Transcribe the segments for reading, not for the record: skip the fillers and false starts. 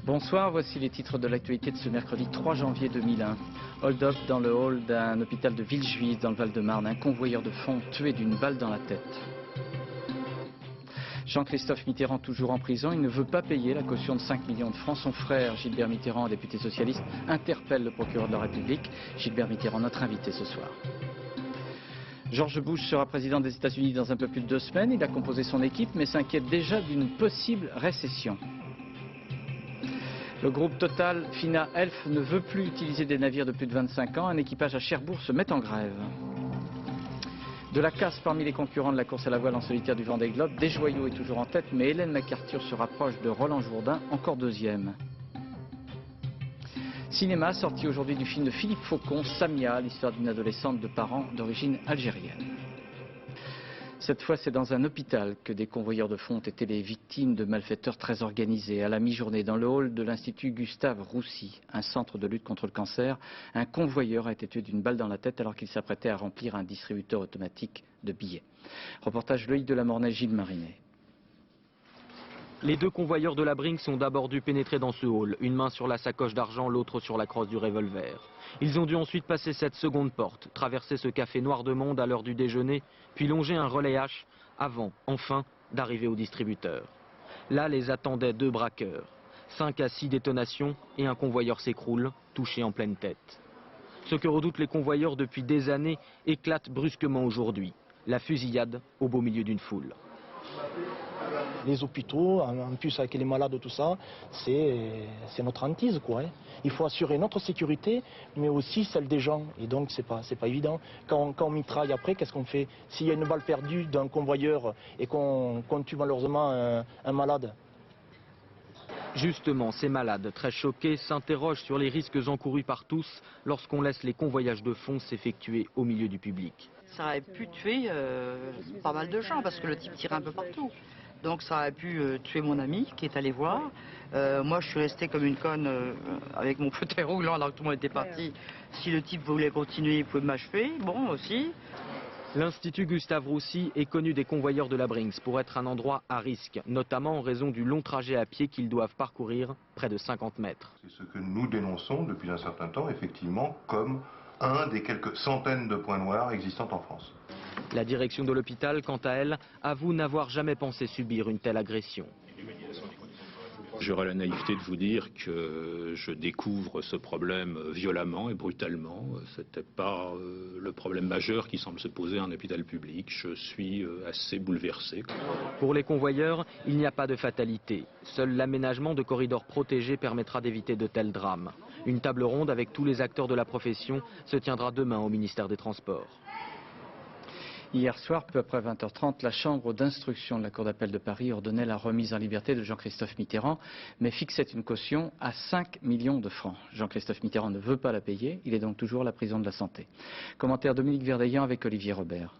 Bonsoir, voici les titres de l'actualité de ce mercredi 3 janvier 2001. Hold-up dans le hall d'un hôpital de Villejuif dans le Val-de-Marne. Un convoyeur de fonds tué d'une balle dans la tête. Jean-Christophe Mitterrand toujours en prison. Il ne veut pas payer la caution de 5 millions de francs. Son frère Gilbert Mitterrand, député socialiste, interpelle le procureur de la République. Gilbert Mitterrand, notre invité ce soir. George Bush sera président des États-Unis dans un peu plus de 2 semaines. Il a composé son équipe mais s'inquiète déjà d'une possible récession. Le groupe Total Fina Elf ne veut plus utiliser des navires de plus de 25 ans. Un équipage à Cherbourg se met en grève. De la casse parmi les concurrents de la course à la voile en solitaire du Vendée Globe. Desjoyaux est toujours en tête, mais Hélène MacArthur se rapproche de Roland Jourdain, encore deuxième. Cinéma, sorti aujourd'hui du film de Philippe Faucon, Samia, l'histoire d'une adolescente de parents d'origine algérienne. Cette fois, c'est dans un hôpital que des convoyeurs de fonds ont été les victimes de malfaiteurs très organisés. À la mi-journée, dans le hall de l'Institut Gustave Roussy, un centre de lutte contre le cancer, un convoyeur a été tué d'une balle dans la tête alors qu'il s'apprêtait à remplir un distributeur automatique de billets. Reportage Loïc Delamornay, Gilles Marinet. Les deux convoyeurs de la Brinks ont d'abord dû pénétrer dans ce hall, une main sur la sacoche d'argent, l'autre sur la crosse du revolver. Ils ont dû ensuite passer cette seconde porte, traverser ce café noir de monde à l'heure du déjeuner, puis longer un relais H avant, enfin, d'arriver au distributeur. Là les attendaient 2 braqueurs. 5 à 6 détonations et un convoyeur s'écroule, touché en pleine tête. Ce que redoutent les convoyeurs depuis des années éclate brusquement aujourd'hui. La fusillade au beau milieu d'une foule. Les hôpitaux, en plus avec les malades, tout ça, c'est notre hantise, quoi. Il faut assurer notre sécurité, mais aussi celle des gens. Et donc, c'est pas évident. Quand on mitraille après, qu'est-ce qu'on fait? S'il y a une balle perdue d'un convoyeur et qu'on tue malheureusement un malade? Justement, ces malades, très choqués, s'interrogent sur les risques encourus par tous lorsqu'on laisse les convoyages de fonds s'effectuer au milieu du public. Ça aurait pu tuer pas mal de gens parce que le type tirait un peu partout. Donc ça aurait pu tuer mon ami qui est allé voir. Moi je suis restée comme une conne avec mon fauteuil roulant alors que tout le monde était parti. Si le type voulait continuer, il pouvait m'achever. Bon aussi. L'Institut Gustave Roussy est connu des convoyeurs de la Brinks pour être un endroit à risque, notamment en raison du long trajet à pied qu'ils doivent parcourir, près de 50 mètres. C'est ce que nous dénonçons depuis un certain temps, effectivement, comme un des quelques centaines de points noirs existants en France. La direction de l'hôpital, quant à elle, avoue n'avoir jamais pensé subir une telle agression. J'aurais la naïveté de vous dire que je découvre ce problème violemment et brutalement. Ce n'était pas le problème majeur qui semble se poser à un hôpital public. Je suis assez bouleversé. Pour les convoyeurs, il n'y a pas de fatalité. Seul l'aménagement de corridors protégés permettra d'éviter de tels drames. Une table ronde avec tous les acteurs de la profession se tiendra demain au ministère des Transports. Hier soir, peu après 20h30, la chambre d'instruction de la Cour d'appel de Paris ordonnait la remise en liberté de Jean-Christophe Mitterrand, mais fixait une caution à 5 millions de francs. Jean-Christophe Mitterrand ne veut pas la payer, il est donc toujours à la prison de la Santé. Commentaire Dominique Verdeillan avec Olivier Robert.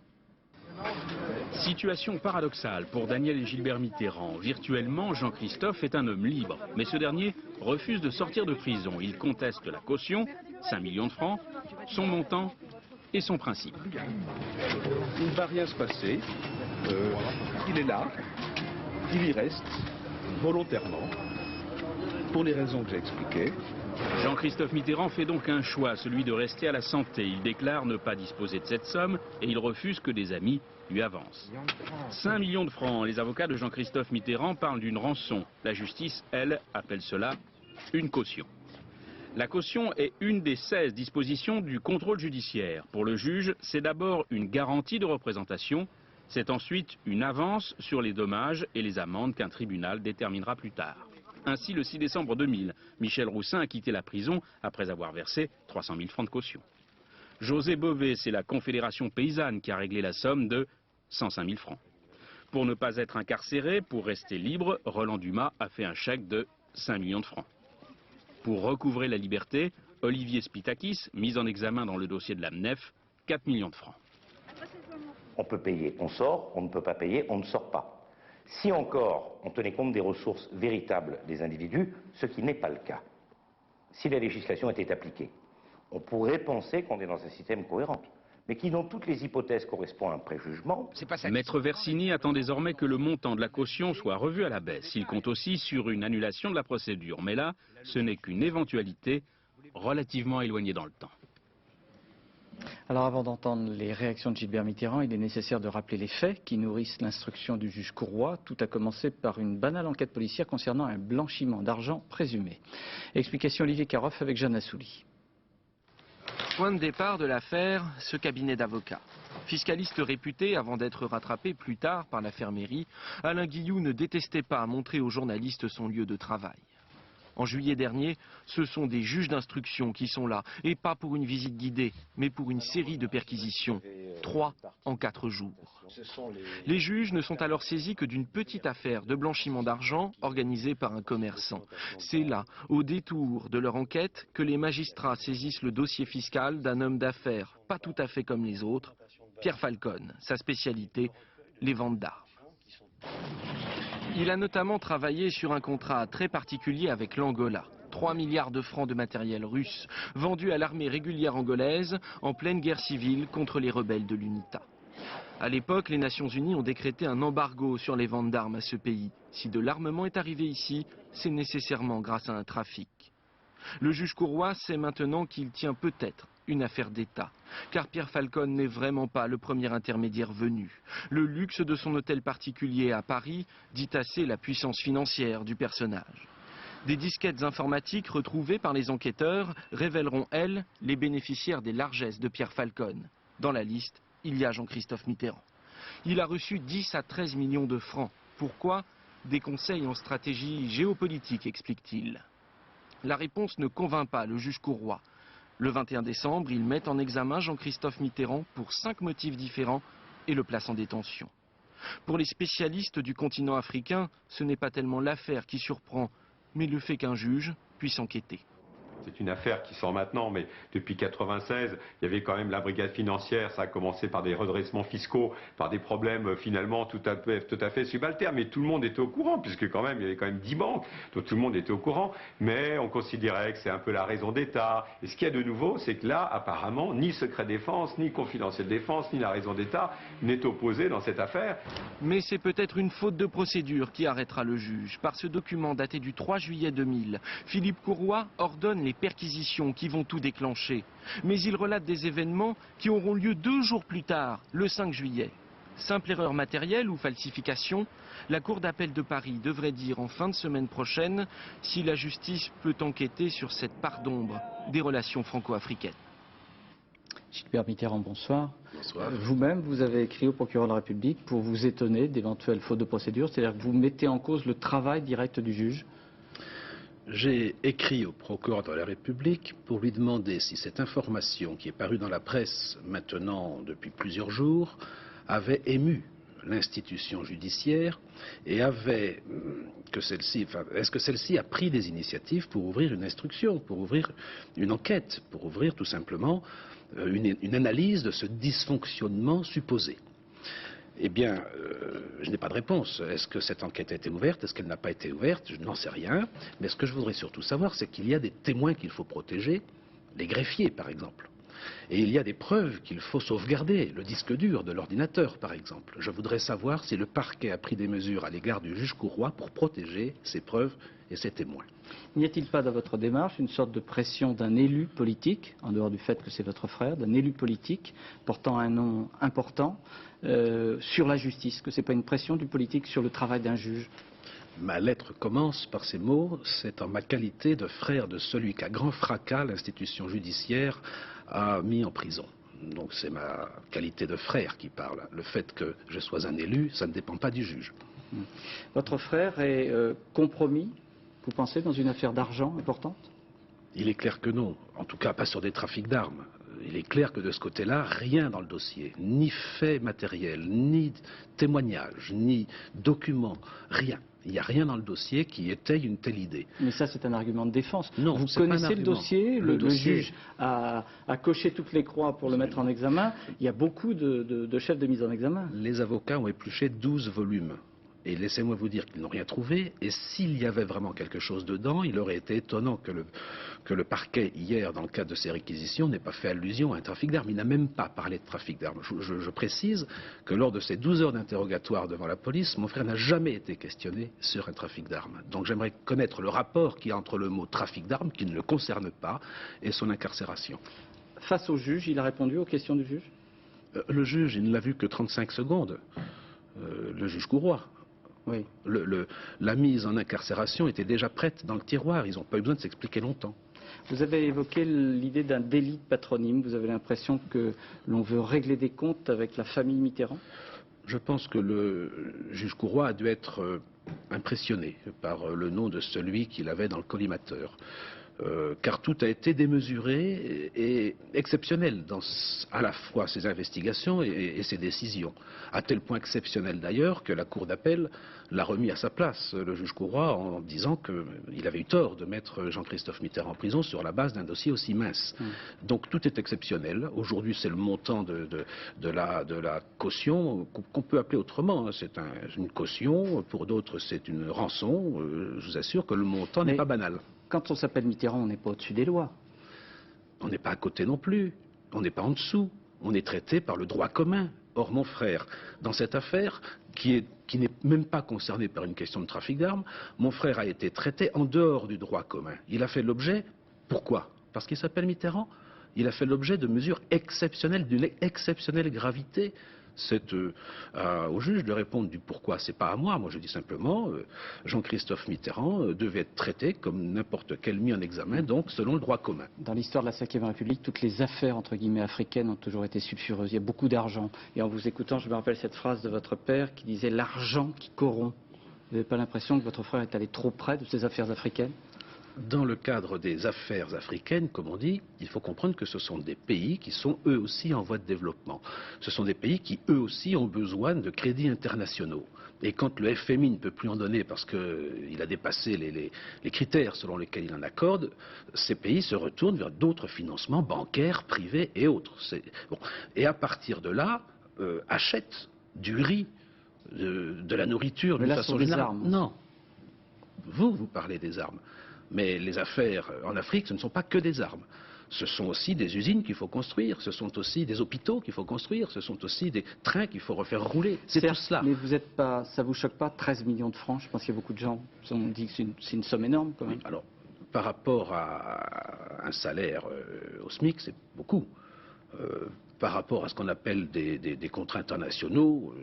Situation paradoxale pour Daniel et Gilbert Mitterrand. Virtuellement, Jean-Christophe est un homme libre, mais ce dernier refuse de sortir de prison. Il conteste la caution, 5 millions de francs, son montant et son principe. Il ne va rien se passer, il est là, il y reste, volontairement, pour les raisons que j'ai expliquées. Jean-Christophe Mitterrand fait donc un choix, celui de rester à la Santé. Il déclare ne pas disposer de cette somme et il refuse que des amis lui avancent. 5 millions de francs, les avocats de Jean-Christophe Mitterrand parlent d'une rançon. La justice, elle, appelle cela une caution. La caution est une des 16 dispositions du contrôle judiciaire. Pour le juge, c'est d'abord une garantie de représentation, c'est ensuite une avance sur les dommages et les amendes qu'un tribunal déterminera plus tard. Ainsi, le 6 décembre 2000, Michel Roussin a quitté la prison après avoir versé 300 000 francs de caution. José Bové, c'est la Confédération paysanne qui a réglé la somme de 105 000 francs. Pour ne pas être incarcéré, pour rester libre, Roland Dumas a fait un chèque de 5 millions de francs. Pour recouvrer la liberté, Olivier Spitakis, mis en examen dans le dossier de l'AMNEF, 4 millions de francs. On peut payer, on sort, on ne peut pas payer, on ne sort pas. Si encore on tenait compte des ressources véritables des individus, ce qui n'est pas le cas, si la législation était appliquée, on pourrait penser qu'on est dans un système cohérent. mais qui dans toutes les hypothèses correspond à un préjugement. Maître Versini attend désormais que le montant de la caution soit revu à la baisse. Il compte aussi sur une annulation de la procédure. Mais là, ce n'est qu'une éventualité relativement éloignée dans le temps. Alors avant d'entendre les réactions de Gilbert Mitterrand, il est nécessaire de rappeler les faits qui nourrissent l'instruction du juge Courroy. Tout a commencé par une banale enquête policière concernant un blanchiment d'argent présumé. Explication Olivier Caroff avec Jeanne Assouli. Point de départ de l'affaire, ce cabinet d'avocats. Fiscaliste réputé avant d'être rattrapé plus tard par l'affaire Méry, Alain Guillou ne détestait pas montrer aux journalistes son lieu de travail. En juillet dernier, ce sont des juges d'instruction qui sont là, et pas pour une visite guidée, mais pour une série de perquisitions, 3 en 4 jours. Les juges ne sont alors saisis que d'une petite affaire de blanchiment d'argent organisée par un commerçant. C'est là, au détour de leur enquête, que les magistrats saisissent le dossier fiscal d'un homme d'affaires pas tout à fait comme les autres, Pierre Falcone, sa spécialité, les ventes d'armes. Il a notamment travaillé sur un contrat très particulier avec l'Angola. 3 milliards de francs de matériel russe, vendus à l'armée régulière angolaise en pleine guerre civile contre les rebelles de l'UNITA. À l'époque, les Nations Unies ont décrété un embargo sur les ventes d'armes à ce pays. Si de l'armement est arrivé ici, c'est nécessairement grâce à un trafic. Le juge Courroy sait maintenant qu'il tient peut-être une affaire d'État, car Pierre Falcone n'est vraiment pas le premier intermédiaire venu. Le luxe de son hôtel particulier à Paris dit assez la puissance financière du personnage. Des disquettes informatiques retrouvées par les enquêteurs révéleront, elles, les bénéficiaires des largesses de Pierre Falcone. Dans la liste, il y a Jean-Christophe Mitterrand. Il a reçu 10 à 13 millions de francs. Pourquoi? Des conseils en stratégie géopolitique, explique-t-il. La réponse ne convainc pas le juge Courroy. Le 21 décembre, il met en examen Jean-Christophe Mitterrand pour 5 motifs différents et le place en détention. Pour les spécialistes du continent africain, ce n'est pas tellement l'affaire qui surprend, mais le fait qu'un juge puisse enquêter. C'est une affaire qui sort maintenant, mais depuis 1996, il y avait quand même la brigade financière. Ça a commencé par des redressements fiscaux, par des problèmes finalement tout à fait subalternes. Mais tout le monde était au courant, puisque quand même, il y avait quand même 10 banques, donc tout le monde était au courant. Mais on considérait que c'est un peu la raison d'État. Et ce qu'il y a de nouveau, c'est que là, apparemment, ni secret défense, ni confidentiel défense, ni la raison d'État n'est opposé dans cette affaire. Mais c'est peut-être une faute de procédure qui arrêtera le juge. Par ce document daté du 3 juillet 2000, Philippe Courroy ordonne les perquisitions qui vont tout déclencher. Mais il relate des événements qui auront lieu 2 jours plus tard, le 5 juillet. Simple erreur matérielle ou falsification, la Cour d'appel de Paris devrait dire en fin de semaine prochaine si la justice peut enquêter sur cette part d'ombre des relations franco-africaines. Gilbert Mitterrand, bonsoir. Bonsoir. Vous-même, vous avez écrit au procureur de la République pour vous étonner d'éventuelles fautes de procédure, c'est-à-dire que vous mettez en cause le travail direct du juge. J'ai écrit au procureur de la République pour lui demander si cette information qui est parue dans la presse maintenant depuis plusieurs jours avait ému l'institution judiciaire et est-ce que celle-ci a pris des initiatives pour ouvrir une instruction, pour ouvrir une enquête, pour ouvrir tout simplement une analyse de ce dysfonctionnement supposé. Eh bien, je n'ai pas de réponse. Est-ce que cette enquête a été ouverte? Est-ce qu'elle n'a pas été ouverte? Je n'en sais rien. Mais ce que je voudrais surtout savoir, c'est qu'il y a des témoins qu'il faut protéger, les greffiers par exemple. Et il y a des preuves qu'il faut sauvegarder, le disque dur de l'ordinateur par exemple. Je voudrais savoir si le parquet a pris des mesures à l'égard du juge Courroy pour protéger ces preuves et ces témoins. N'y a-t-il pas dans votre démarche une sorte de pression d'un élu politique, en dehors du fait que c'est votre frère, d'un élu politique portant un nom important sur la justice, que ce n'est pas une pression du politique sur le travail d'un juge? Ma lettre commence par ces mots: c'est en ma qualité de frère de celui qu'à grand fracas l'institution judiciaire a mis en prison. Donc c'est ma qualité de frère qui parle. Le fait que je sois un élu, ça ne dépend pas du juge. Votre frère est compromis, vous pensez, dans une affaire d'argent importante? Il est clair que non, en tout cas pas sur des trafics d'armes. Il est clair que de ce côté-là, rien dans le dossier, ni fait matériel, ni témoignage, ni document, rien. Il n'y a rien dans le dossier qui étaye une telle idée. Mais ça, c'est un argument de défense. Non, vous connaissez le dossier, le juge a coché toutes les croix pour le mettre en examen. Il y a beaucoup de chefs de mise en examen. Les avocats ont épluché 12 volumes Et laissez-moi vous dire qu'ils n'ont rien trouvé. Et s'il y avait vraiment quelque chose dedans, il aurait été étonnant que le parquet, hier, dans le cadre de ces réquisitions, n'ait pas fait allusion à un trafic d'armes. Il n'a même pas parlé de trafic d'armes. Je précise que lors de ces 12 heures d'interrogatoire devant la police, mon frère n'a jamais été questionné sur un trafic d'armes. Donc j'aimerais connaître le rapport qu'il y a entre le mot trafic d'armes, qui ne le concerne pas, et son incarcération. Face au juge, il a répondu aux questions du juge? Le juge, il ne l'a vu que 35 secondes. Le juge Courroy. Oui. La mise en incarcération était déjà prête dans le tiroir. Ils n'ont pas eu besoin de s'expliquer longtemps. Vous avez évoqué l'idée d'un délit de patronyme. Vous avez l'impression que l'on veut régler des comptes avec la famille Mitterrand? Je pense que le juge Courroy a dû être impressionné par le nom de celui qu'il avait dans le collimateur. Car tout a été démesuré et exceptionnel dans à la fois ses investigations et ses décisions. À tel point exceptionnel d'ailleurs que la Cour d'appel l'a remis à sa place, le juge Courroy, en disant qu'il avait eu tort de mettre Jean-Christophe Mitterrand en prison sur la base d'un dossier aussi mince. Donc tout est exceptionnel. Aujourd'hui c'est le montant de la caution qu'on peut appeler autrement. C'est une caution, pour d'autres c'est une rançon. Je vous assure que le montant n'est pas banal. Quand on s'appelle Mitterrand, on n'est pas au-dessus des lois. On n'est pas à côté non plus. On n'est pas en dessous. On est traité par le droit commun. Or, mon frère, dans cette affaire, qui n'est même pas concernée par une question de trafic d'armes, mon frère a été traité en dehors du droit commun. Il a fait l'objet... Pourquoi? Parce qu'il s'appelle Mitterrand. Il a fait l'objet de mesures exceptionnelles, d'une exceptionnelle gravité. C'est au juge de répondre du pourquoi. C'est pas à moi. Moi, je dis simplement, Jean-Christophe Mitterrand devait être traité comme n'importe quel mis en examen, donc selon le droit commun. Dans l'histoire de la Ve République, toutes les affaires entre guillemets africaines ont toujours été sulfureuses. Il y a beaucoup d'argent. Et en vous écoutant, je me rappelle cette phrase de votre père qui disait l'argent qui corrompt. Vous n'avez pas l'impression que votre frère est allé trop près de ces affaires africaines? Dans le cadre des affaires africaines, comme on dit, il faut comprendre que ce sont des pays qui sont eux aussi en voie de développement. Ce sont des pays qui eux aussi ont besoin de crédits internationaux. Et quand le FMI ne peut plus en donner parce qu'il a dépassé les critères selon lesquels il en accorde, ces pays se retournent vers d'autres financements bancaires, privés et autres. Bon. Et à partir de là, achètent du riz, de la nourriture d'une façon générale. Non. Vous parlez des armes. Mais les affaires en Afrique, ce ne sont pas que des armes. Ce sont aussi des usines qu'il faut construire, ce sont aussi des hôpitaux qu'il faut construire, ce sont aussi des trains qu'il faut refaire rouler. C'est tout cela. Mais vous êtes pas, ça vous choque pas 13 millions de francs? Je pense qu'il y a beaucoup de gens qui ont dit que c'est une somme énorme quand même. Oui, alors, par rapport à un salaire au SMIC, c'est beaucoup. Par rapport à ce qu'on appelle des contrats internationaux,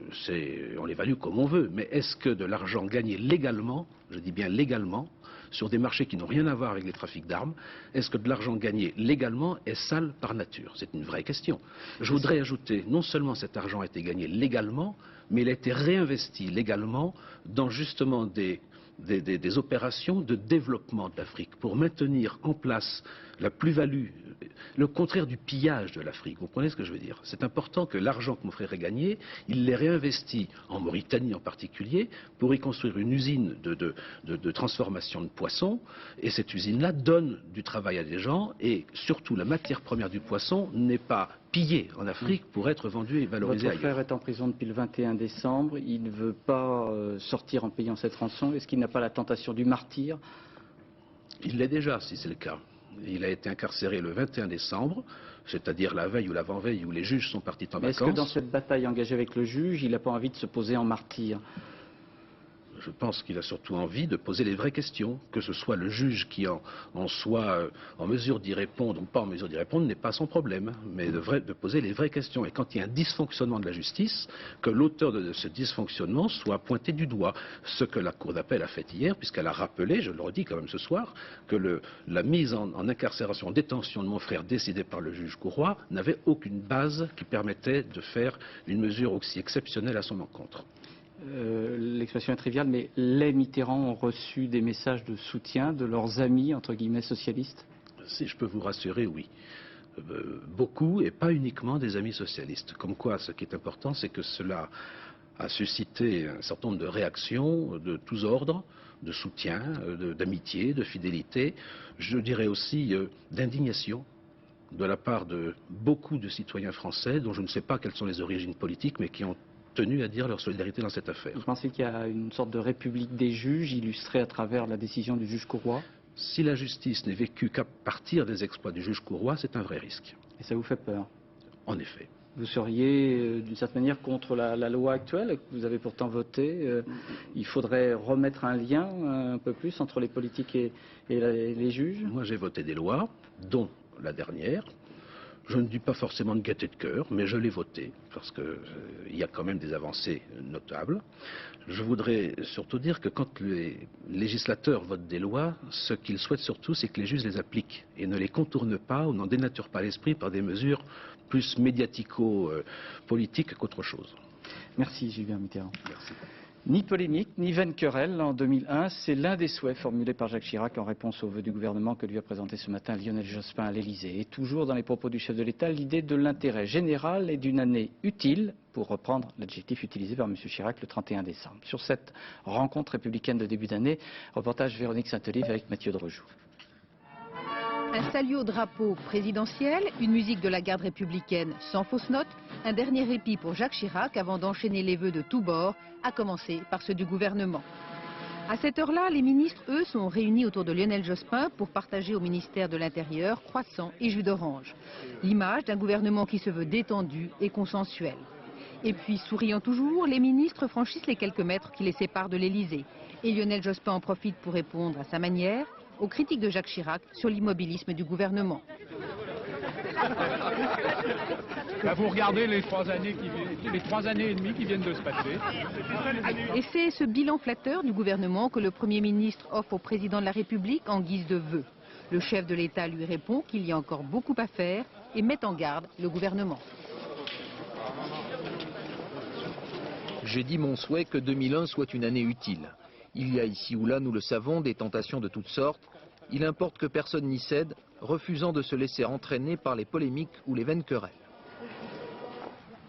on l'évalue comme on veut. Mais est-ce que de l'argent gagné légalement, je dis bien légalement, sur des marchés qui n'ont rien à voir avec les trafics d'armes, est-ce que de l'argent gagné légalement est sale par nature? C'est une vraie question. Je voudrais ajouter, non seulement cet argent a été gagné légalement, mais il a été réinvesti légalement dans justement des opérations de développement de l'Afrique pour maintenir en place la plus-value, le contraire du pillage de l'Afrique. Vous comprenez ce que je veux dire? C'est important que l'argent que mon frère a gagné, il l'ait réinvesti en Mauritanie en particulier pour y construire une usine de transformation de poissons, et cette usine-là donne du travail à des gens, et surtout la matière première du poisson n'est pas pillée en Afrique pour être vendue et valorisée ailleurs. Votre frère est en prison depuis le 21 décembre, il ne veut pas sortir en payant cette rançon. Est-ce qu'il n'a pas la tentation du martyre? Il l'est déjà, si c'est le cas. Il a été incarcéré le 21 décembre, c'est-à-dire la veille ou l'avant-veille où les juges sont partis en vacances. Est-ce que dans cette bataille engagée avec le juge, il n'a pas envie de se poser en martyr? Je pense qu'il a surtout envie de poser les vraies questions, que ce soit le juge qui en soit en mesure d'y répondre ou pas en mesure d'y répondre n'est pas son problème, mais de poser les vraies questions. Et quand il y a un dysfonctionnement de la justice, que l'auteur de ce dysfonctionnement soit pointé du doigt. Ce que la Cour d'appel a fait hier, puisqu'elle a rappelé, je le redis quand même ce soir, que la mise en incarcération, en détention de mon frère décidée par le juge Courroy n'avait aucune base qui permettait de faire une mesure aussi exceptionnelle à son encontre. L'expression est triviale, mais les Mitterrand ont reçu des messages de soutien de leurs amis, entre guillemets, socialistes? Si je peux vous rassurer, oui. Beaucoup, et pas uniquement des amis socialistes. Comme quoi, ce qui est important, c'est que cela a suscité un certain nombre de réactions de tous ordres, de soutien, d'amitié, de fidélité, je dirais aussi d'indignation de la part de beaucoup de citoyens français, dont je ne sais pas quelles sont les origines politiques, mais qui ont tenus à dire leur solidarité dans cette affaire. Vous pensez qu'il y a une sorte de république des juges illustrée à travers la décision du juge Courroy? Si la justice n'est vécue qu'à partir des exploits du juge Courroy, c'est un vrai risque. Et ça vous fait peur? En effet. Vous seriez, d'une certaine manière, contre la loi actuelle que vous avez pourtant votée. Il faudrait remettre un lien un peu plus entre les politiques et les juges? Moi, j'ai voté des lois, dont la dernière. Je ne dis pas forcément de gaieté de cœur, mais je l'ai voté, parce qu'il y a quand même des avancées notables. Je voudrais surtout dire que quand les législateurs votent des lois, ce qu'ils souhaitent surtout, c'est que les juges les appliquent et ne les contournent pas ou n'en dénaturent pas l'esprit par des mesures plus médiatico-politiques qu'autre chose. Merci Gilbert Mitterrand. Merci. Ni polémique, ni vaine querelle en 2001, c'est l'un des souhaits formulés par Jacques Chirac en réponse aux vœux du gouvernement que lui a présenté ce matin Lionel Jospin à l'Élysée. Et toujours dans les propos du chef de l'État, l'idée de l'intérêt général et d'une année utile, pour reprendre l'adjectif utilisé par M. Chirac le 31 décembre. Sur cette rencontre républicaine de début d'année, reportage Véronique Saint-Olive avec Mathieu Drejoux. Un salut au drapeau présidentiel, une musique de la garde républicaine sans fausse note, un dernier répit pour Jacques Chirac avant d'enchaîner les vœux de tous bords, à commencer par ceux du gouvernement. À cette heure-là, les ministres, eux, sont réunis autour de Lionel Jospin pour partager au ministère de l'Intérieur croissants et jus d'orange. L'image d'un gouvernement qui se veut détendu et consensuel. Et puis, souriant toujours, les ministres franchissent les quelques mètres qui les séparent de l'Élysée. Et Lionel Jospin en profite pour répondre à sa manière aux critiques de Jacques Chirac sur l'immobilisme du gouvernement. Là, vous regardez les 3 années et demie qui viennent de se passer. Et c'est ce bilan flatteur du gouvernement que le Premier ministre offre au président de la République en guise de vœu. Le chef de l'État lui répond qu'il y a encore beaucoup à faire et met en garde le gouvernement. J'ai dit mon souhait que 2001 soit une année utile. Il y a ici ou là, nous le savons, des tentations de toutes sortes. Il importe que personne n'y cède, refusant de se laisser entraîner par les polémiques ou les vaines querelles.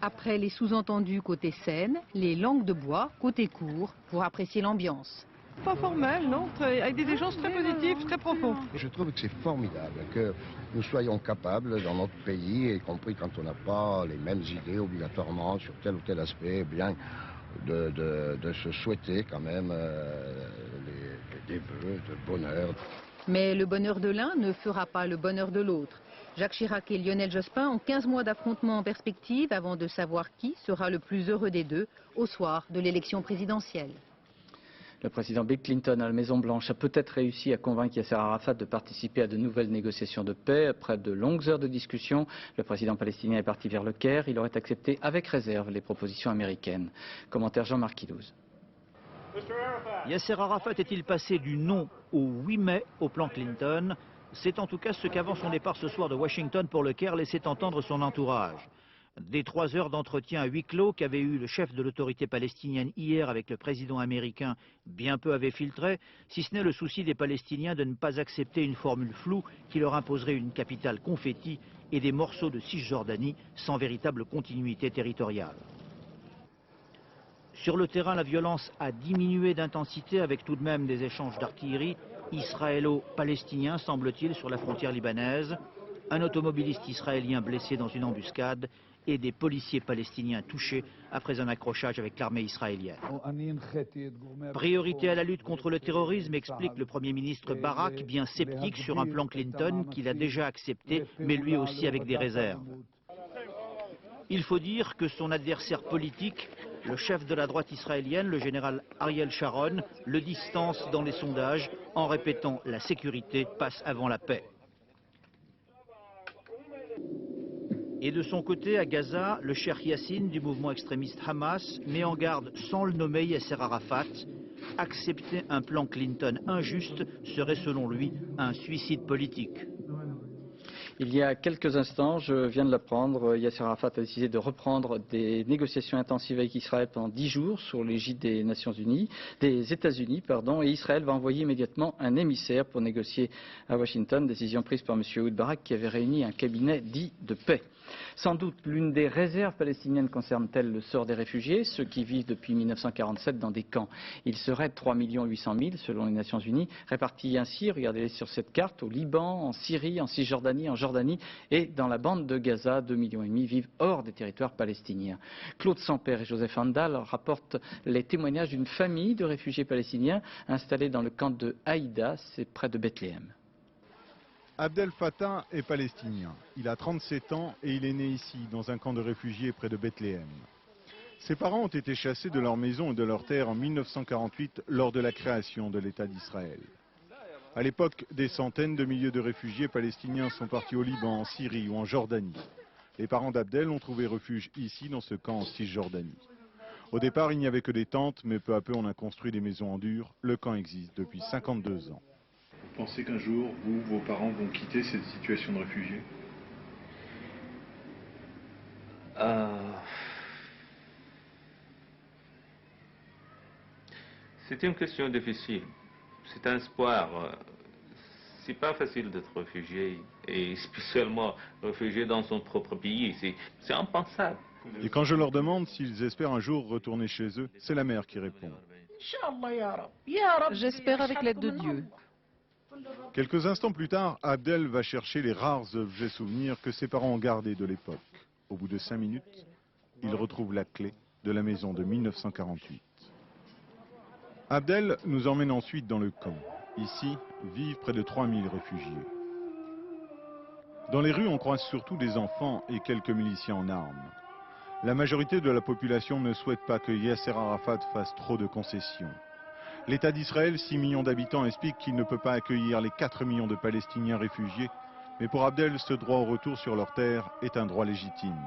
Après les sous-entendus côté scène, les langues de bois côté cour pour apprécier l'ambiance. Pas formel, non, avec des échanges très positifs, très profonds. Je trouve que c'est formidable que nous soyons capables dans notre pays, y compris quand on n'a pas les mêmes idées obligatoirement sur tel ou tel aspect, bien de se souhaiter quand même des vœux de bonheur. Mais le bonheur de l'un ne fera pas le bonheur de l'autre. Jacques Chirac et Lionel Jospin ont 15 mois d'affrontement en perspective avant de savoir qui sera le plus heureux des deux au soir de l'élection présidentielle. Le président Bill Clinton à la Maison-Blanche a peut-être réussi à convaincre Yasser Arafat de participer à de nouvelles négociations de paix. Après de longues heures de discussion, le président palestinien est parti vers le Caire. Il aurait accepté avec réserve les propositions américaines. Commentaire Jean-Marc Kidouz. Yasser Arafat est-il passé du non au oui mais au plan Clinton? C'est en tout cas ce qu'avant son départ ce soir de Washington pour le Caire laissait entendre son entourage. Des 3 heures d'entretien à huis clos qu'avait eu le chef de l'autorité palestinienne hier avec le président américain, bien peu avait filtré, si ce n'est le souci des Palestiniens de ne pas accepter une formule floue qui leur imposerait une capitale confetti et des morceaux de Cisjordanie sans véritable continuité territoriale. Sur le terrain, la violence a diminué d'intensité avec tout de même des échanges d'artillerie israélo-palestiniens, semble-t-il, sur la frontière libanaise. Un automobiliste israélien blessé dans une embuscade et des policiers palestiniens touchés après un accrochage avec l'armée israélienne. Priorité à la lutte contre le terrorisme, explique le Premier ministre Barak, bien sceptique sur un plan Clinton qu'il a déjà accepté, mais lui aussi avec des réserves. Il faut dire que son adversaire politique, le chef de la droite israélienne, le général Ariel Sharon, le distance dans les sondages en répétant « la sécurité passe avant la paix ». Et de son côté, à Gaza, le cheikh Yassine du mouvement extrémiste Hamas met en garde sans le nommer Yasser Arafat. Accepter un plan Clinton injuste serait selon lui un suicide politique. Il y a quelques instants, je viens de l'apprendre, Yasser Arafat a décidé de reprendre des négociations intensives avec Israël pendant 10 jours sur l'égide des des États-Unis, et Israël va envoyer immédiatement un émissaire pour négocier à Washington, décision prise par M. Ehud Barak qui avait réuni un cabinet dit de paix. Sans doute, l'une des réserves palestiniennes concerne-t-elle le sort des réfugiés, ceux qui vivent depuis 1947 dans des camps. Ils seraient 3 800 000 selon les Nations Unies, répartis ainsi, regardez-les sur cette carte, au Liban, en Syrie, en Cisjordanie, en Jordanie et dans la bande de Gaza. 2,5 millions vivent hors des territoires palestiniens. Claude Sampère et Joseph Handal rapportent les témoignages d'une famille de réfugiés palestiniens installés dans le camp de Haïda, c'est près de Bethléem. Abdel Fattah est palestinien. Il a 37 ans et il est né ici, dans un camp de réfugiés près de Bethléem. Ses parents ont été chassés de leur maison et de leur terre en 1948 lors de la création de l'État d'Israël. À l'époque, des centaines de milliers de réfugiés palestiniens sont partis au Liban, en Syrie ou en Jordanie. Les parents d'Abdel ont trouvé refuge ici, dans ce camp en Cisjordanie. Au départ, il n'y avait que des tentes, mais peu à peu, on a construit des maisons en dur. Le camp existe depuis 52 ans. Vous pensez qu'un jour, vous, vos parents vont quitter cette situation de réfugiés? C'est une question difficile. C'est un espoir. C'est pas facile d'être réfugié, et spécialement réfugié dans son propre pays. C'est impensable. Et quand je leur demande s'ils espèrent un jour retourner chez eux, c'est la mère qui répond. J'espère avec l'aide de Dieu. Quelques instants plus tard, Abdel va chercher les rares objets souvenirs que ses parents ont gardés de l'époque. Au bout de 5 minutes, il retrouve la clé de la maison de 1948. Abdel nous emmène ensuite dans le camp. Ici, vivent près de 3000 réfugiés. Dans les rues, on croise surtout des enfants et quelques miliciens en armes. La majorité de la population ne souhaite pas que Yasser Arafat fasse trop de concessions. L'État d'Israël, 6 millions d'habitants, explique qu'il ne peut pas accueillir les 4 millions de Palestiniens réfugiés, mais pour Abdel, ce droit au retour sur leur terre est un droit légitime.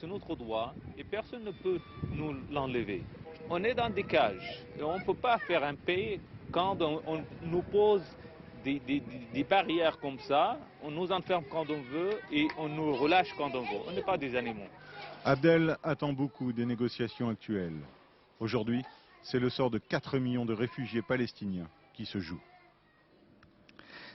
C'est notre droit et personne ne peut nous l'enlever. On est dans des cages et on ne peut pas faire un pays quand on nous pose des barrières comme ça, on nous enferme quand on veut et on nous relâche quand on veut. On n'est pas des animaux. Abdel attend beaucoup des négociations actuelles. Aujourd'hui, c'est le sort de 4 millions de réfugiés palestiniens qui se joue.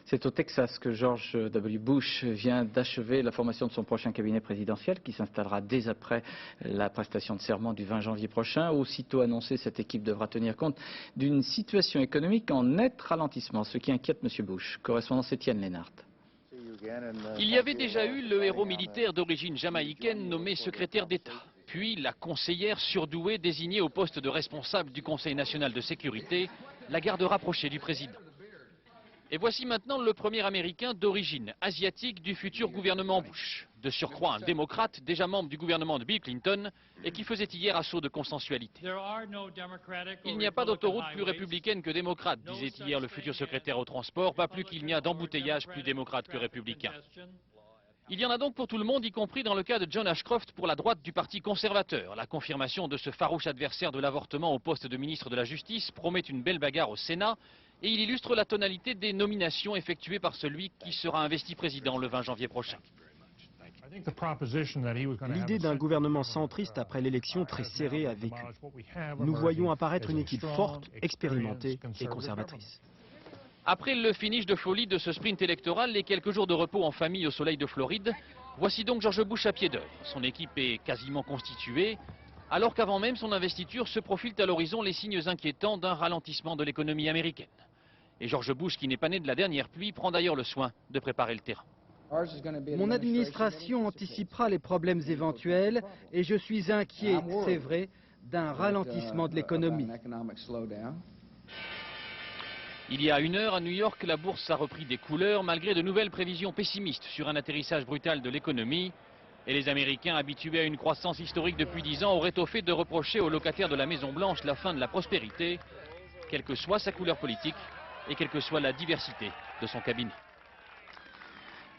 C'est au Texas que George W. Bush vient d'achever la formation de son prochain cabinet présidentiel qui s'installera dès après la prestation de serment du 20 janvier prochain. Aussitôt annoncé, cette équipe devra tenir compte d'une situation économique en net ralentissement, ce qui inquiète M. Bush. Correspondance Étienne Lénart. Il y avait déjà eu le héros militaire d'origine jamaïcaine nommé secrétaire d'État, puis la conseillère surdouée désignée au poste de responsable du Conseil national de sécurité, la garde rapprochée du président. Et voici maintenant le premier Américain d'origine asiatique du futur gouvernement Bush. De surcroît un démocrate, déjà membre du gouvernement de Bill Clinton, et qui faisait hier assaut de consensualité. Il n'y a pas d'autoroute plus républicaine que démocrate, disait hier le futur secrétaire au transport, pas plus qu'il n'y a d'embouteillage plus démocrate que républicain. Il y en a donc pour tout le monde, y compris dans le cas de John Ashcroft pour la droite du Parti conservateur. La confirmation de ce farouche adversaire de l'avortement au poste de ministre de la Justice promet une belle bagarre au Sénat, et il illustre la tonalité des nominations effectuées par celui qui sera investi président le 20 janvier prochain. L'idée d'un gouvernement centriste après l'élection très serrée a vécu. Nous voyons apparaître une équipe forte, expérimentée et conservatrice. Après le finish de folie de ce sprint électoral et quelques jours de repos en famille au soleil de Floride, voici donc George Bush à pied d'œuvre. Son équipe est quasiment constituée, alors qu'avant même son investiture se profilent à l'horizon les signes inquiétants d'un ralentissement de l'économie américaine. Et George Bush, qui n'est pas né de la dernière pluie, prend d'ailleurs le soin de préparer le terrain. Mon administration anticipera les problèmes éventuels et je suis inquiet, c'est vrai, d'un ralentissement de l'économie. Il y a 1 heure, à New York, la bourse a repris des couleurs malgré de nouvelles prévisions pessimistes sur un atterrissage brutal de l'économie. Et les Américains, habitués à une croissance historique depuis 10 ans, auraient au fait de reprocher aux locataires de la Maison-Blanche la fin de la prospérité, quelle que soit sa couleur politique et quelle que soit la diversité de son cabinet.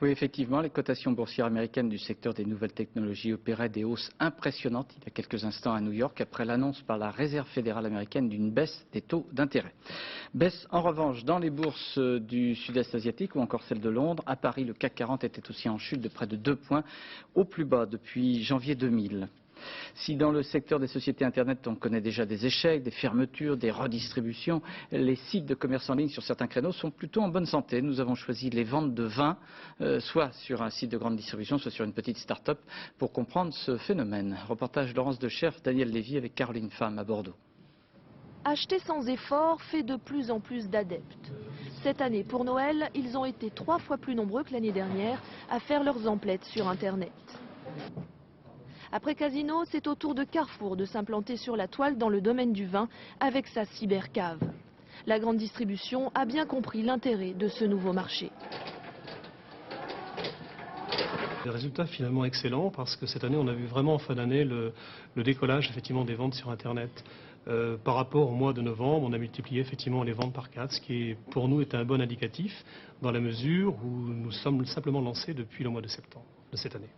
Oui, effectivement, les cotations boursières américaines du secteur des nouvelles technologies opéraient des hausses impressionnantes il y a quelques instants à New York après l'annonce par la Réserve fédérale américaine d'une baisse des taux d'intérêt. Baisse en revanche dans les bourses du sud-est asiatique ou encore celle de Londres. À Paris, le CAC 40 était aussi en chute de près de 2 points au plus bas depuis janvier 2000. Si dans le secteur des sociétés Internet, on connaît déjà des échecs, des fermetures, des redistributions, les sites de commerce en ligne sur certains créneaux sont plutôt en bonne santé. Nous avons choisi les ventes de vin, soit sur un site de grande distribution, soit sur une petite start-up, pour comprendre ce phénomène. Reportage Laurence Decherf, Daniel Lévy avec Caroline Pham à Bordeaux. Acheter sans effort fait de plus en plus d'adeptes. Cette année, pour Noël, ils ont été 3 fois plus nombreux que l'année dernière à faire leurs emplettes sur Internet. Après Casino, c'est au tour de Carrefour de s'implanter sur la toile dans le domaine du vin avec sa cybercave. La grande distribution a bien compris l'intérêt de ce nouveau marché. Des résultats finalement excellents parce que cette année on a vu vraiment en fin d'année le décollage effectivement des ventes sur Internet. Par rapport au mois de novembre, on a multiplié effectivement les ventes par 4, ce qui est, pour nous est un bon indicatif dans la mesure où nous sommes simplement lancés depuis le mois de septembre de cette année.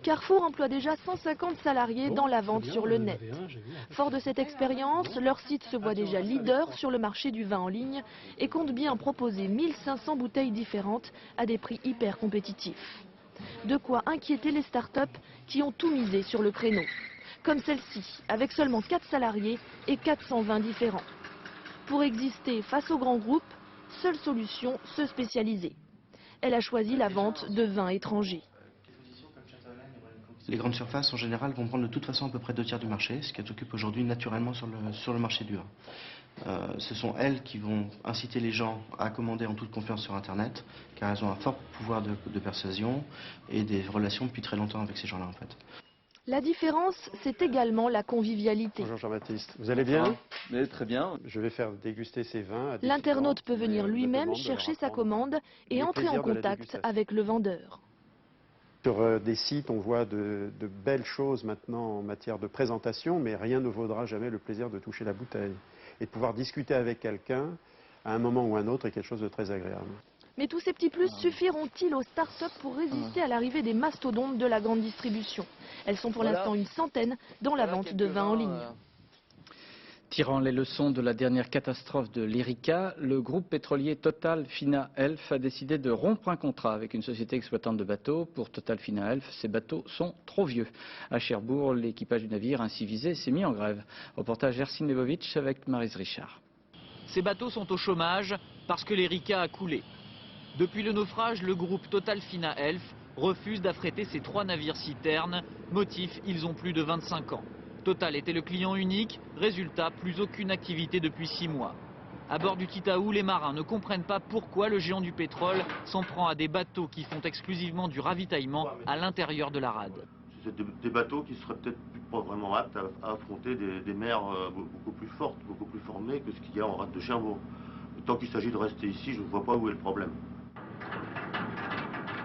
Carrefour emploie déjà 150 salariés dans la vente sur le net. Fort de cette expérience, leur site se voit déjà leader sur le marché du vin en ligne et compte bien proposer 1500 bouteilles différentes à des prix hyper compétitifs. De quoi inquiéter les startups qui ont tout misé sur le créneau. Comme celle-ci, avec seulement 4 salariés et 400 vins différents. Pour exister face aux grands groupes, seule solution, se spécialiser. Elle a choisi la vente de vins étrangers. Les grandes surfaces, en général, vont prendre de toute façon à peu près 2 tiers du marché, ce qui occupe aujourd'hui naturellement sur le marché du vin. Ce sont elles qui vont inciter les gens à commander en toute confiance sur Internet, car elles ont un fort pouvoir de persuasion et des relations depuis très longtemps avec ces gens-là, en fait. La différence, c'est également la convivialité. Bonjour Jean-Baptiste, vous allez bien? Oui, très bien. Je vais faire déguster ces vins. L'internaute peut venir lui-même chercher sa commande et entrer en contact avec le vendeur. Sur des sites, on voit de belles choses maintenant en matière de présentation, mais rien ne vaudra jamais le plaisir de toucher la bouteille. Et de pouvoir discuter avec quelqu'un à un moment ou à un autre est quelque chose de très agréable. Mais tous ces petits plus suffiront-ils aux startups pour résister à l'arrivée des mastodontes de la grande distribution? Elles sont pour l'instant une centaine dans la vente de vin en ligne. Tirant les leçons de la dernière catastrophe de l'Erika, le groupe pétrolier Total Fina Elf a décidé de rompre un contrat avec une société exploitante de bateaux. Pour Total Fina Elf, ces bateaux sont trop vieux. À Cherbourg, l'équipage du navire ainsi visé s'est mis en grève. Reportage Ersin Lebovic avec Maryse Richard. Ces bateaux sont au chômage parce que l'Erika a coulé. Depuis le naufrage, le groupe Total Fina Elf refuse d'affréter ces 3 navires citernes. Motif, ils ont plus de 25 ans. Total était le client unique, résultat, plus aucune activité depuis 6 mois. À bord du Titaou, les marins ne comprennent pas pourquoi le géant du pétrole s'en prend à des bateaux qui font exclusivement du ravitaillement à l'intérieur de la rade. C'est des bateaux qui seraient peut-être pas vraiment aptes à affronter des mers beaucoup plus fortes, beaucoup plus formées que ce qu'il y a en rade de Cherbourg. Tant qu'il s'agit de rester ici, je ne vois pas où est le problème.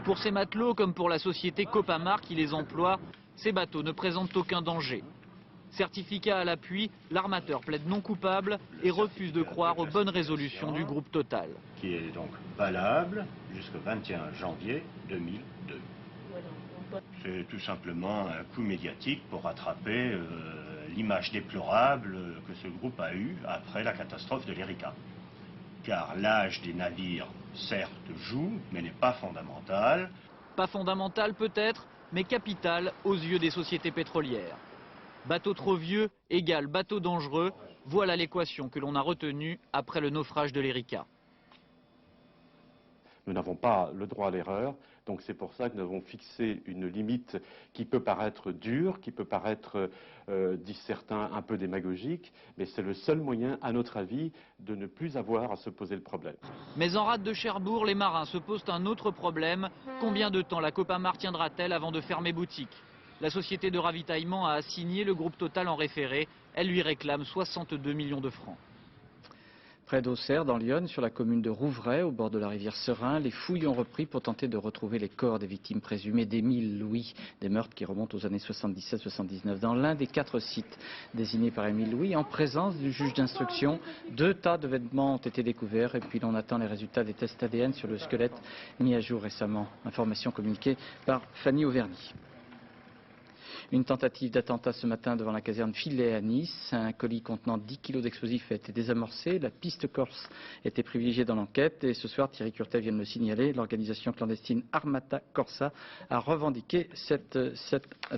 Pour ces matelots, comme pour la société Copamar qui les emploie, ces bateaux ne présentent aucun danger. Certificat à l'appui, l'armateur plaide non coupable et refuse de croire aux bonnes résolutions du groupe Total. Qui est donc valable jusqu'au 21 janvier 2002. C'est tout simplement un coup médiatique pour rattraper l'image déplorable que ce groupe a eue après la catastrophe de l'Erika. Car l'âge des navires, certes, joue, mais n'est pas fondamental. Pas fondamental peut-être, mais capital aux yeux des sociétés pétrolières. Bateau trop vieux égale bateau dangereux, voilà l'équation que l'on a retenue après le naufrage de l'Erika. Nous n'avons pas le droit à l'erreur, donc c'est pour ça que nous avons fixé une limite qui peut paraître dure, qui peut paraître, disent certains, un peu démagogique, mais c'est le seul moyen, à notre avis, de ne plus avoir à se poser le problème. Mais en rade de Cherbourg, les marins se posent un autre problème. Combien de temps la Copamar tiendra-t-elle avant de fermer boutique? La société de ravitaillement a assigné le groupe Total en référé. Elle lui réclame 62 millions de francs. Près d'Auxerre, dans l'Yonne, sur la commune de Rouvray, au bord de la rivière Serein, les fouilles ont repris pour tenter de retrouver les corps des victimes présumées d'Émile Louis, des meurtres qui remontent aux années 77-79. Dans l'un des 4 sites désignés par Émile Louis, en présence du juge d'instruction, 2 tas de vêtements ont été découverts et puis l'on attend les résultats des tests ADN sur le squelette mis à jour récemment. Information communiquée par Fanny Auvergne. Une tentative d'attentat ce matin devant la caserne Filet à Nice. Un colis contenant 10 kg d'explosifs a été désamorcé. La piste corse était privilégiée dans l'enquête. Et ce soir, Thierry Curtet vient de le signaler, l'organisation clandestine Armata Corsa a revendiqué cette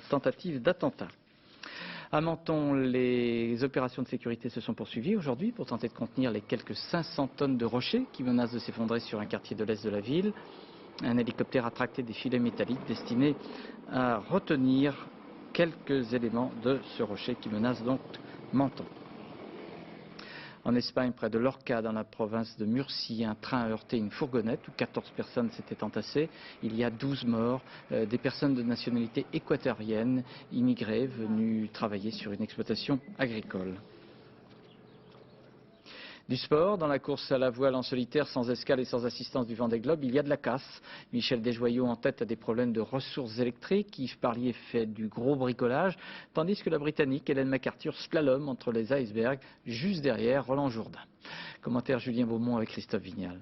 tentative d'attentat. À Menton, les opérations de sécurité se sont poursuivies aujourd'hui pour tenter de contenir les quelques 500 tonnes de rochers qui menacent de s'effondrer sur un quartier de l'est de la ville. Un hélicoptère a tracté des filets métalliques destinés à retenir quelques éléments de ce rocher qui menace donc Menton. En Espagne, près de Lorca, dans la province de Murcie, un train a heurté une fourgonnette où 14 personnes s'étaient entassées. Il y a 12 morts, des personnes de nationalité équatorienne, immigrées, venues travailler sur une exploitation agricole. Du sport, dans la course à la voile en solitaire, sans escale et sans assistance du Vendée Globe, il y a de la casse. Michel Desjoyaux en tête a des problèmes de ressources électriques. Yves Parlier fait du gros bricolage, tandis que la Britannique Hélène MacArthur slalom entre les icebergs, juste derrière Roland Jourdain. Commentaire Julien Beaumont avec Christophe Vignal.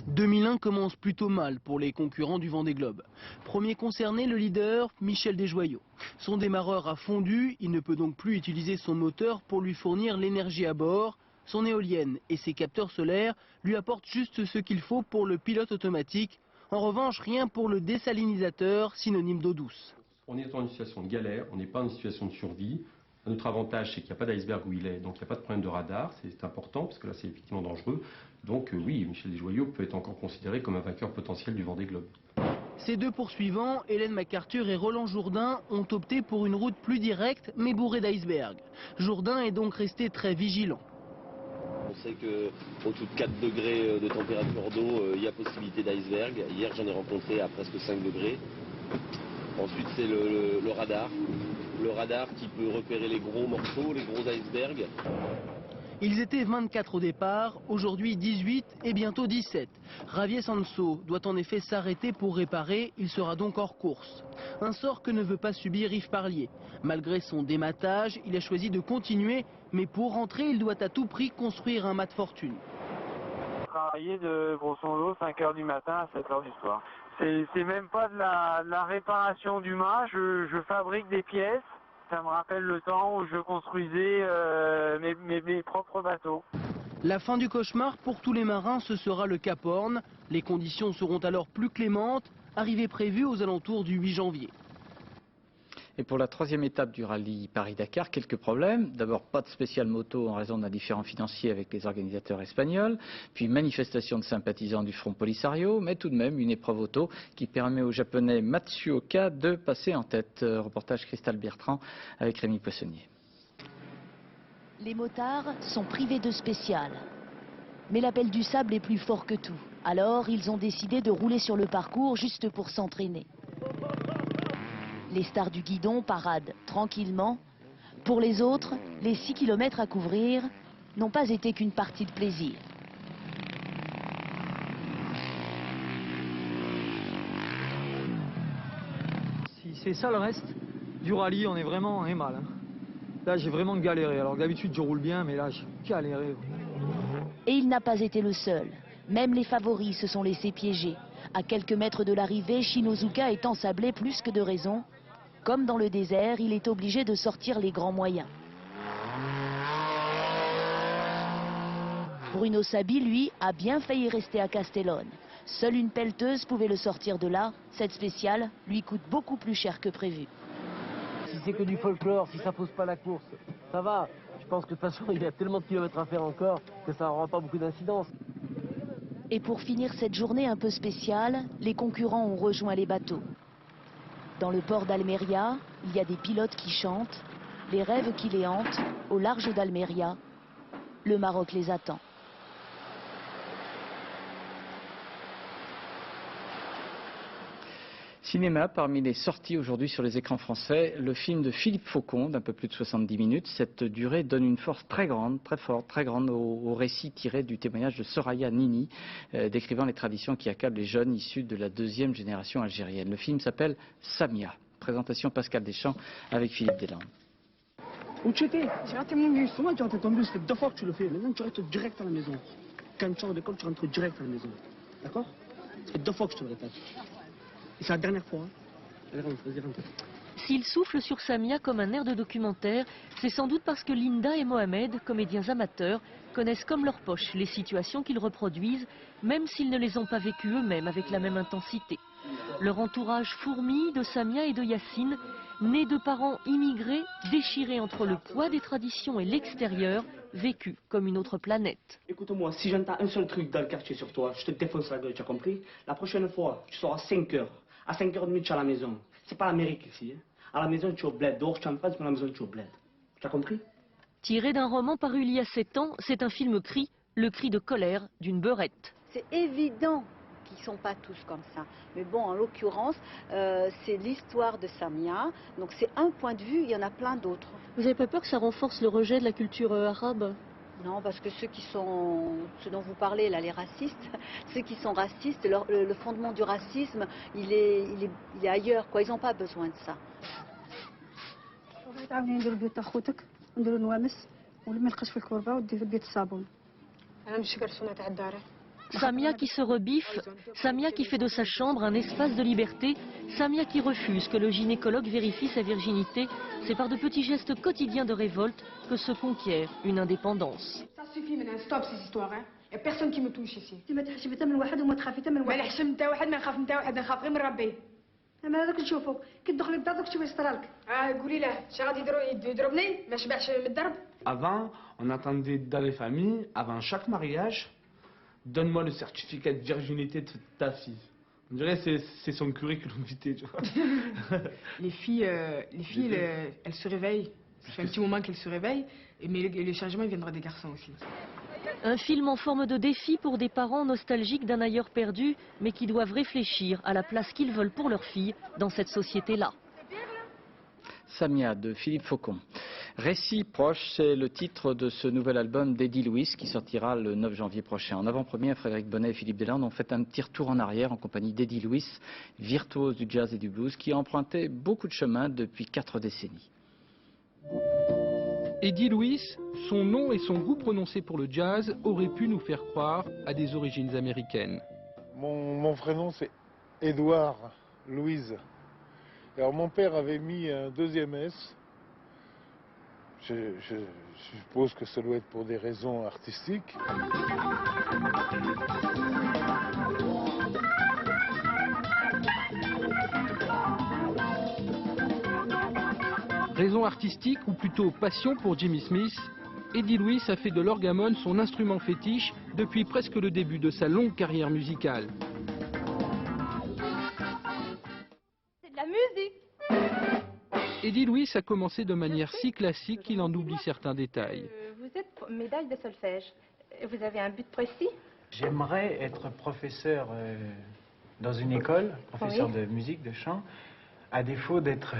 2001 commence plutôt mal pour les concurrents du Vendée Globe. Premier concerné, le leader, Michel Desjoyaux. Son démarreur a fondu, il ne peut donc plus utiliser son moteur pour lui fournir l'énergie à bord. Son éolienne et ses capteurs solaires lui apportent juste ce qu'il faut pour le pilote automatique. En revanche, rien pour le désalinisateur, synonyme d'eau douce. On est en situation de galère, on n'est pas en situation de survie. Notre avantage, c'est qu'il n'y a pas d'iceberg où il est, donc il n'y a pas de problème de radar, c'est important, parce que là c'est effectivement dangereux. Donc oui, Michel Desjoyaux peut être encore considéré comme un vainqueur potentiel du Vendée Globe. Ces deux poursuivants, Hélène MacArthur et Roland Jourdain, ont opté pour une route plus directe, mais bourrée d'icebergs. Jourdain est donc resté très vigilant. On sait qu'au-dessous de 4 degrés de température d'eau, il y a possibilité d'iceberg. Hier, j'en ai rencontré à presque 5 degrés. Ensuite, c'est le radar. Le radar qui peut repérer les gros morceaux, les gros icebergs. Ils étaient 24 au départ, aujourd'hui 18 et bientôt 17. Javier Sanso doit en effet s'arrêter pour réparer, il sera donc hors course. Un sort que ne veut pas subir Yves Parlier. Malgré son dématage, il a choisi de continuer, mais pour rentrer, il doit à tout prix construire un mât de fortune. Travailler de grosso modo 5 h du matin à 7 h du soir. C'est même pas de la réparation du mât, je fabrique des pièces. Ça me rappelle le temps où je construisais mes propres bateaux. La fin du cauchemar pour tous les marins, ce sera le Cap Horn. Les conditions seront alors plus clémentes, arrivée prévue aux alentours du 8 janvier. Et pour la troisième étape du rallye Paris-Dakar, quelques problèmes. D'abord, pas de spécial moto en raison d'un différend financier avec les organisateurs espagnols. Puis, manifestation de sympathisants du Front Polisario. Mais tout de même, une épreuve auto qui permet au Japonais Matsuoka de passer en tête. Reportage Cristal Bertrand avec Rémi Poissonnier. Les motards sont privés de spécial. Mais l'appel du sable est plus fort que tout. Alors, ils ont décidé de rouler sur le parcours juste pour s'entraîner. Les stars du guidon paradent tranquillement. Pour les autres, les 6 km à couvrir n'ont pas été qu'une partie de plaisir. Si c'est ça le reste du rallye, on est mal. Hein. Là, j'ai vraiment galéré. Alors d'habitude, je roule bien, mais là, j'ai galéré. Et il n'a pas été le seul. Même les favoris se sont laissés piéger. À quelques mètres de l'arrivée, Shinozuka est ensablé plus que de raison. Comme dans le désert, il est obligé de sortir les grands moyens. Bruno Sabi, lui, a bien failli rester à Castellone. Seule une pelleteuse pouvait le sortir de là. Cette spéciale lui coûte beaucoup plus cher que prévu. Si c'est que du folklore, si ça pose pas la course, ça va. Je pense que de toute façon, il y a tellement de kilomètres à faire encore que ça n'aura pas beaucoup d'incidence. Et pour finir cette journée un peu spéciale, les concurrents ont rejoint les bateaux. Dans le port d'Almeria, il y a des pilotes qui chantent, les rêves qui les hantent, au large d'Almeria. Le Maroc les attend. Cinéma, parmi les sorties aujourd'hui sur les écrans français, le film de Philippe Faucon d'un peu plus de 70 minutes. Cette durée donne une force très grande, très forte, très grande au récit tiré du témoignage de Soraya Nini, décrivant les traditions qui accablent les jeunes issus de la deuxième génération algérienne. Le film s'appelle Samia. Présentation Pascal Deschamps avec Philippe Deslandes. Où tu étais? J'ai raté mon bus. Souvent tu rates ton bus, ça fait 2 fois que tu le fais. Maintenant tu restes direct à la maison. Quand tu sors de l'école, tu rentres direct à la maison. D'accord? Ça fait 2 fois que je te le répète. Et c'est la dernière fois. Hein. Allez, rentre, vas-y, rentre. S'il souffle sur Samia comme un air de documentaire, c'est sans doute parce que Linda et Mohamed, comédiens amateurs, connaissent comme leur poche les situations qu'ils reproduisent, même s'ils ne les ont pas vécues eux-mêmes avec la même intensité. Leur entourage fourmille de Samia et de Yacine, nés de parents immigrés, déchirés entre le poids des traditions et l'extérieur, vécus comme une autre planète. Écoute-moi, si j'entends un seul truc dans le quartier sur toi, je te défonce la gueule, tu as compris? La prochaine fois, tu sors à 5h. À 5h30, tu es à la maison. C'est pas l'Amérique ici. Hein. À la maison, tu es au bled. Dehors, tu es en France, mais à la maison, tu es au bled. Tu as compris? Tiré d'un roman paru il y a 7 ans, c'est un film cri, le cri de colère d'une beurette. C'est évident qu'ils ne sont pas tous comme ça. Mais bon, en l'occurrence, c'est l'histoire de Samia. Donc c'est un point de vue, il y en a plein d'autres. Vous n'avez pas peur que ça renforce le rejet de la culture arabe? Non, parce que ceux dont vous parlez, là, les racistes, ceux qui sont racistes, le fondement du racisme, il est ailleurs, quoi. Ils n'ont pas besoin de ça. Samia qui se rebiffe, Samia qui fait de sa chambre un espace de liberté, Samia qui refuse que le gynécologue vérifie sa virginité, c'est par de petits gestes quotidiens de révolte que se conquiert une indépendance. Ça suffit maintenant, stop ces histoires, hein. Il n'y a personne qui me touche ici. Avant, on attendait dans les familles, avant chaque mariage, donne-moi le certificat de virginité de ta fille. On dirait que c'est son curriculum vitae, tu vois. Les filles, elles se réveillent. Ça fait un petit moment qu'elles se réveillent, mais le changement viendra des garçons aussi. Un film en forme de défi pour des parents nostalgiques d'un ailleurs perdu, mais qui doivent réfléchir à la place qu'ils veulent pour leur fille dans cette société-là. Samia de Philippe Faucon. Récit proche, c'est le titre de ce nouvel album d'Eddie Louis qui sortira le 9 janvier prochain. En avant-première, Frédéric Bonnet et Philippe Deslandes ont fait un petit retour en arrière en compagnie d'Eddie Louis, virtuose du jazz et du blues, qui a emprunté beaucoup de chemin depuis 4 décennies. Eddie Louis, son nom et son goût prononcé pour le jazz auraient pu nous faire croire à des origines américaines. Mon vrai nom c'est Édouard Louise. Alors mon père avait mis un deuxième S. Je suppose que ça doit être pour des raisons artistiques. Raison artistique ou plutôt passion pour Jimmy Smith, Eddie Louis a fait de l'orgamone son instrument fétiche depuis presque le début de sa longue carrière musicale. C'est de la musique. Eddie Louis a commencé de manière si classique qu'il en oublie certains détails. Vous êtes médaille de solfège. Vous avez un but précis? J'aimerais être professeur dans une école, professeur de musique, de chant, à défaut d'être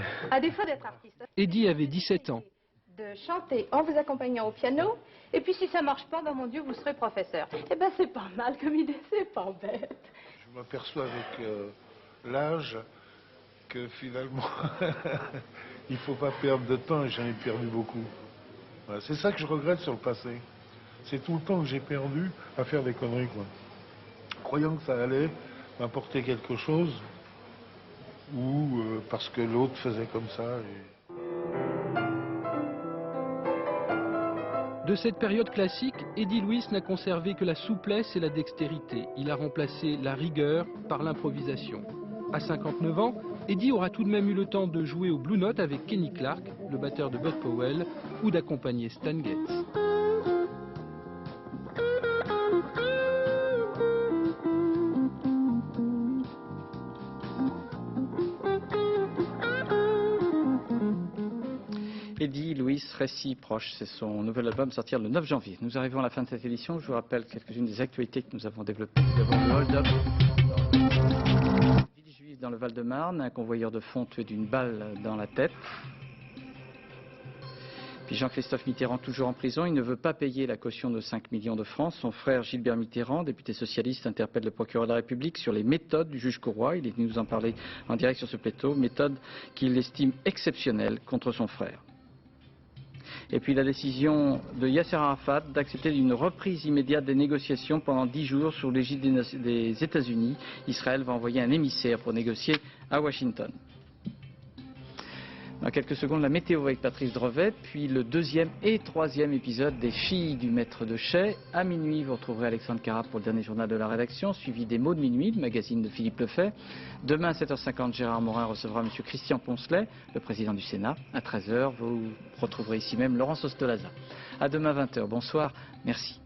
artiste. Eddie avait 17 ans. De chanter en vous accompagnant au piano, et puis si ça marche pas, ben mon Dieu, vous serez professeur. Eh ben c'est pas mal comme idée, c'est pas bête. Je m'aperçois avec l'âge que finalement, il faut pas perdre de temps et j'en ai perdu beaucoup. Voilà, c'est ça que je regrette sur le passé. C'est tout le temps que j'ai perdu à faire des conneries, quoi. Croyant que ça allait m'apporter quelque chose, ou parce que l'autre faisait comme ça. De cette période classique, Eddie Louis n'a conservé que la souplesse et la dextérité. Il a remplacé la rigueur par l'improvisation. À 59 ans, Eddie aura tout de même eu le temps de jouer au Blue Note avec Kenny Clarke, le batteur de Bud Powell, ou d'accompagner Stan Getz. Eddie Louis, Récit proche, c'est son nouvel album sortir le 9 janvier. Nous arrivons à la fin de cette édition. Je vous rappelle quelques-unes des actualités que nous avons développées. Nous avons le hold-up. Ville juive dans le Val-de-Marne, un convoyeur de fonds tué d'une balle dans la tête. Puis Jean-Christophe Mitterrand toujours en prison, il ne veut pas payer la caution de 5 millions de francs. Son frère Gilbert Mitterrand, député socialiste, interpelle le procureur de la République sur les méthodes du juge Courroy. Il est venu nous en parler en direct sur ce plateau, méthode qu'il estime exceptionnelle contre son frère. Et puis la décision de Yasser Arafat d'accepter une reprise immédiate des négociations pendant 10 jours sous l'égide des États-Unis. Israël va envoyer un émissaire pour négocier à Washington. Dans quelques secondes, la météo avec Patrice Drevet, puis le deuxième et troisième épisode des Filles du Maître de Chais. À minuit, vous retrouverez Alexandre Carap pour le dernier journal de la rédaction, suivi des mots de minuit, le magazine de Philippe Lefebvre. Demain à 7h50, Gérard Morin recevra M. Christian Poncelet, le président du Sénat. À 13h, vous retrouverez ici même Laurence Ostolaza. À demain 20h. Bonsoir. Merci.